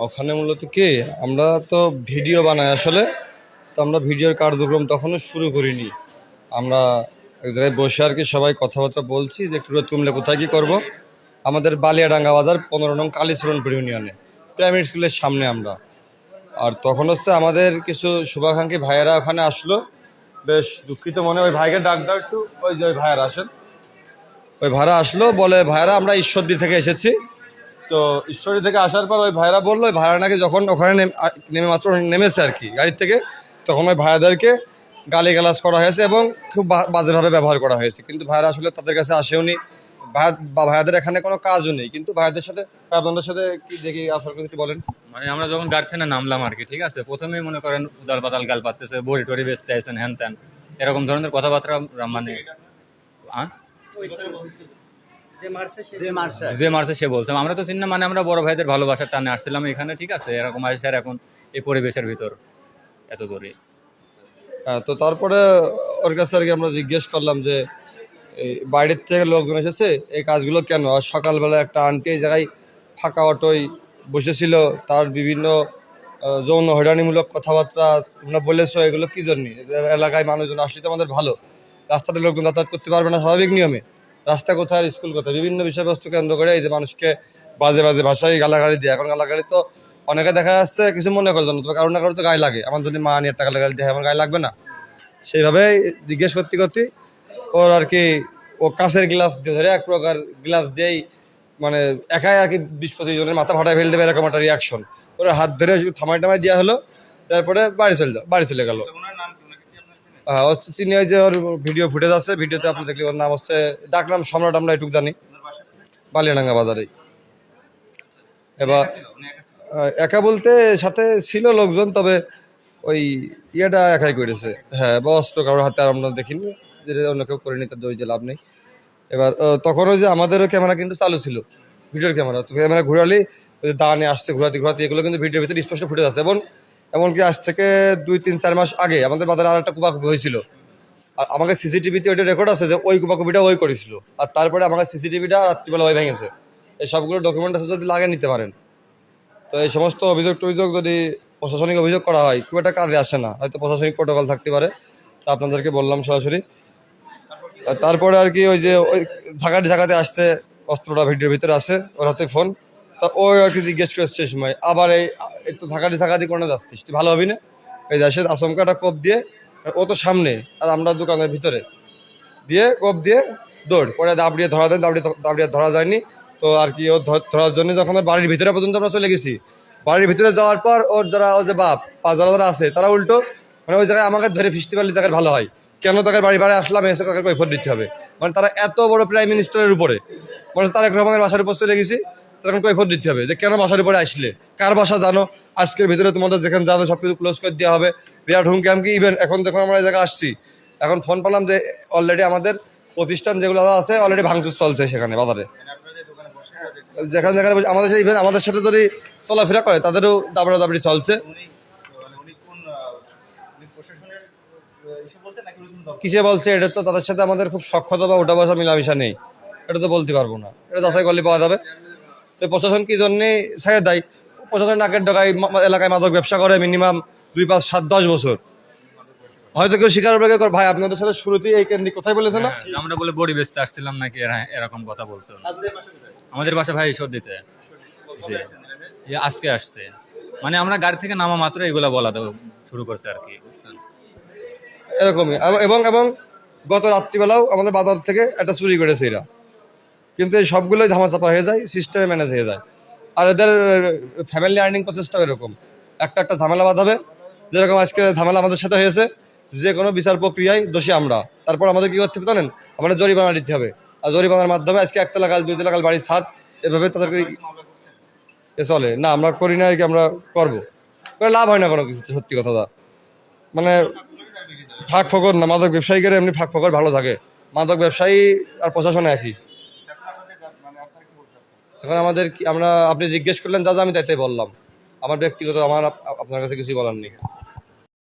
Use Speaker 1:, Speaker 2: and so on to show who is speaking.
Speaker 1: ওখানে মূলত কি আমরা তো ভিডিও বানাই আসলে। তো আমরা ভিডিওর কার্যক্রম তখনও শুরু করিনি। আমরা এক জায়গায় বসে আর কি সবাই কথাবার্তা বলছি যে একটু তুমলে কোথায় কী করবো। আমাদের বালিয়াডাঙ্গা বাজার 15 নং কালীচরণপুর ইউনিয়নে প্রাইমারি স্কুলের সামনে আমরা। আর তখন হচ্ছে আমাদের কিছু শুভাকাঙ্ক্ষী ভাইয়েরা ওখানে আসলো। বেশ দুঃখিত মনে, ওই ভাইকে ডাক দাও একটু, ওই যে ওই ভাইয়েরা আসেন। ওই ভাইরা আসলো, বলে ভাইয়েরা আমরা ঈশ্বরদী থেকে এসেছি। তো ঈশ্বরদী থেকে আসার পর ওই ভাইরা বললো ওই ভাইরা নাকি যখন ওখানে নেমে মাত্র নেমেছে আর কি গাড়ির থেকে, তখন ওই ভাইয়াদেরকে গালিগালাজ করা হয়েছে এবং খুব বাজেভাবে ব্যবহার করা হয়েছে। কিন্তু ভাইরা আসলে তাদের কাছে আসেওনি, ভাইয়াদের এখানে কোনো কাজও নেই। কিন্তু ভাইয়াদের সাথে আপনাদের সাথে কি দেখি আসার কথা একটু বলেন।
Speaker 2: মানে আমরা যখন গাড়ি থেকে নামলাম আর কি, ঠিক আছে, প্রথমেই মনে করেন উদাল পাতাল গাল পাততেছে, বড়ি টড়ি বেচতে আছেন, হ্যান ত্যান এরকম ধরনের কথাবার্তা। মানে যে মারছে সে বলছে আমরা তো চিনি না, মানে আমরা বড় ভাইদের ভালোবাসার টানে আসছিলাম এখানে, ঠিক আছে, এরকম আসছে আর এখন এই পরিবেশের ভিতর এত দূরে।
Speaker 1: হ্যাঁ, তো তারপরে ওর কাছে আর কি আমরা জিজ্ঞেস করলাম যে এই বাইরের থেকে লোকজন এসেছে, এই কাজগুলো কেন? আর সকালবেলা একটা আন্টি এই জায়গায় ফাঁকা অটোয় বসেছিল, তার বিভিন্ন যৌন হয়রানিমূলক কথাবার্তা তোমরা বলেছো, এগুলো কী জন্যে? এলাকায় মানুষজন আসলে তো আমাদের ভালো, রাস্তাতে লোকজন যাতায়াত করতে পারবে না স্বাভাবিক নিয়মে, রাস্তা কোথায় আর স্কুল কোথায়, বিভিন্ন বিষয়বস্তু কেন্দ্র করে এই যে মানুষকে বাজে বাজে ভাষায় গালাগালি দিয়ে। এখন গালাগালি তো অনেকে দেখা যাচ্ছে কিছু মনে করলো না, তবে কারো না কারো তো গায়ে লাগে। আমার যদি মা নিয়ে একটা গালাগালি দিয়ে আমার গায়ে লাগবে না? সেইভাবে জিজ্ঞেস করতে করতে ওর আর কি ও কাঁচের গ্লাস দিয়ে ধরে এক প্রকার গ্লাস দিয়েই মানে একাই আর কি 20-25 জনের মাথা ফাটায় ফেলে দেবে এরকম একটা রিয়াকশন। ওরা হাত ধরে থামাই টামাই দেওয়া হলো, তারপরে বাড়ি চলে গেল। হ্যাঁ, হচ্ছে তিনি ওই যে ওর ভিডিও ফুটেজ আছে, ভিডিওতে আপনি দেখলে ওর নাম হচ্ছে ডাকনাম সম্রাট, আমরা এটুকু জানি, বালিয়াডাঙ্গা বাজারেই। এবার একা বলতে সাথে ছিল লোকজন, তবে ওই ইয়েটা একাই করেছে। হ্যাঁ, বা অস্ত্র কারোর হাতে আর আমরা দেখিনি, যেটা অন্য কেউ করেনি, তার দই যে লাভ নেই। এবার তখন ওই যে আমাদেরও ক্যামেরা কিন্তু চালু ছিল, ভিডিওর ক্যামেরা। তো ক্যামেরা ঘুরালি ওই যে দাঁড়ানে আসছে ঘুরাতে ঘুরাতে, এগুলো কিন্তু ভিডিওর ভিতরে স্পষ্ট ফুটে যাচ্ছে। এবং এমনকি আজ থেকে 2-3-4 মাস আগে আমাদের বাজারে আর একটা কুপাকুপি হয়েছিল, আর আমাকে সিসিটিভিতে ওইটা রেকর্ড আছে যে ওই কুপাকুপিটা ওই করেছিল। আর তারপরে আমাকে সিসিটিভিটা রাত্রিবেলা ওই ভেঙেছে। এই সবগুলো ডকুমেন্ট আছে, যদি লাগে নিতে পারেন। তো এই সমস্ত অভিযোগ টভিযোগ যদি প্রশাসনিক অভিযোগ করা হয় খুব একটা কাজে আসে না, হয়তো প্রশাসনিক প্রোটোকল থাকতে পারে। তা আপনাদেরকে বললাম সরাসরি। তারপরে আর কি ওই যে ওই ঝাঁকাতে আসছে, অস্ত্রটা ভিডিওর ভিতরে আছে, ওর হাতে ফোন। তা ওই আর কি জিজ্ঞেস করছে সেই সময় আবার এই তো ঝাঁকাটি করে যাচ্ছিস তুই, ভালো হবি না? এই যাচ্ছে আচমকাটা কোপ দিয়ে, ও তো সামনে আর আমরা দোকানের ভিতরে, দিয়ে কোপ দিয়ে দৌড় পরে দাবড়িয়ে ধরা দেন, দাবড়িয়ে ধরা যায়নি। তো আর কি ও ধরার জন্য যখন বাড়ির ভিতরে পর্যন্ত আমরা চলে গেছি, বাড়ির ভিতরে যাওয়ার পর ওর যে বাপ যারা আছে তারা উল্টো মানে ওই জায়গায় আমাকে ধরে ফিসতে পারলে তাদের ভালো হয়, কেন তাদের বাড়ি আসলাম এসে তাদের কৈফত দিতে হবে? মানে তারা এত বড় প্রাইম মিনিস্টারের উপরে, মানে তারেক রহমানের বাসার উপর চলে গেছি, তখন কৈফত দিতে হবে যে কেন বাসার উপরে আসলে, কার বাসা জানো, আজকের ভিতরে তোমাদের যেখানে যাবে সব কিছু ক্লোজ করে দেওয়া হবে, বিরাট হুমকি আমকি। ইভেন এখন যখন আমরা এই জায়গায় আসছি, এখন ফোন পেলাম যে অলরেডি আমাদের প্রতিষ্ঠান যেগুলো আছে অলরেডি ভাঙচুর চলছে সেখানে বাজারে, যেখানে যেখানে আমাদের ইভেন আমাদের সাথে যদি চলাফেরা করে তাদেরও দাবড়াদাবড়ি চলছে। কিসে বলছে এটা তো তাদের সাথে আমাদের খুব সক্ষতা বা ওটা বসা মিলামিশা নেই, এটা তো বলতে পারবো না, এটা যাচাই করলে পাওয়া যাবে। তো প্রশাসন কি জন্যে ছেড়ে দেয়? প্রশাসন নাকের ডগায় এলাকায় মাদক ব্যবসা করে মিনিমাম 2-5-7-10 বছর। হয়তো কেউ স্বীকার করবে ভাই আপনাদের সাথে শুরুতেই এই কেন্দ্রিক কোথায় বলেছে না,
Speaker 2: আমরা বলে বড়ি বেচতে আসছিলাম নাকি, এরকম কথা বলছো। আমাদের বাসা ভাই ঈশ্বরদীতে, আজকে আসছে। মানে আমরা গাড়ি থেকে নামা মাত্র এগুলা বলা শুরু করছে আর কি, বুঝছেন,
Speaker 1: এরকমই। এবং এবং গত রাত্রিবেলাও আমাদের বাজার থেকে একটা চুরি করেছে এরা, কিন্তু এই সবগুলোই ধামাচাপা হয়ে যায়, সিস্টেমে ম্যানেজ হয়ে যায়। আর এদের ফ্যামিলি আর্নিং প্রচেষ্টাও এরকম, একটা ঝামেলা বাঁধাবে, যেরকম আজকে ঝামেলা আমাদের সাথে হয়েছে, যে কোনো বিচার প্রক্রিয়ায় দোষী আমরা, তারপর আমাদের কী করতে হবে জানেন, আমাদের জরিমানা দিতে হবে। আর জরিমানার মাধ্যমে আজকে 1 গাল 2 গাল বাড়ির ছাদ, এভাবে তাদেরকে চলে না। আমরা করি না কি, আমরা করবো, লাভ হয় না কোনো কিছু, সত্যি কথা। মানে ফাঁক ফকর না, মাদক ব্যবসায়ীদের এমনি ফাঁক ফকর ভালো থাকে, মাদক ব্যবসায়ী আর প্রশাসন একই। এখন আমাদের কি, আপনি জিজ্ঞেস করলেন যা যা আমি তাইতে বললাম, আমার ব্যক্তিগত আমার আপনার কাছে কিছুই বলার নেই।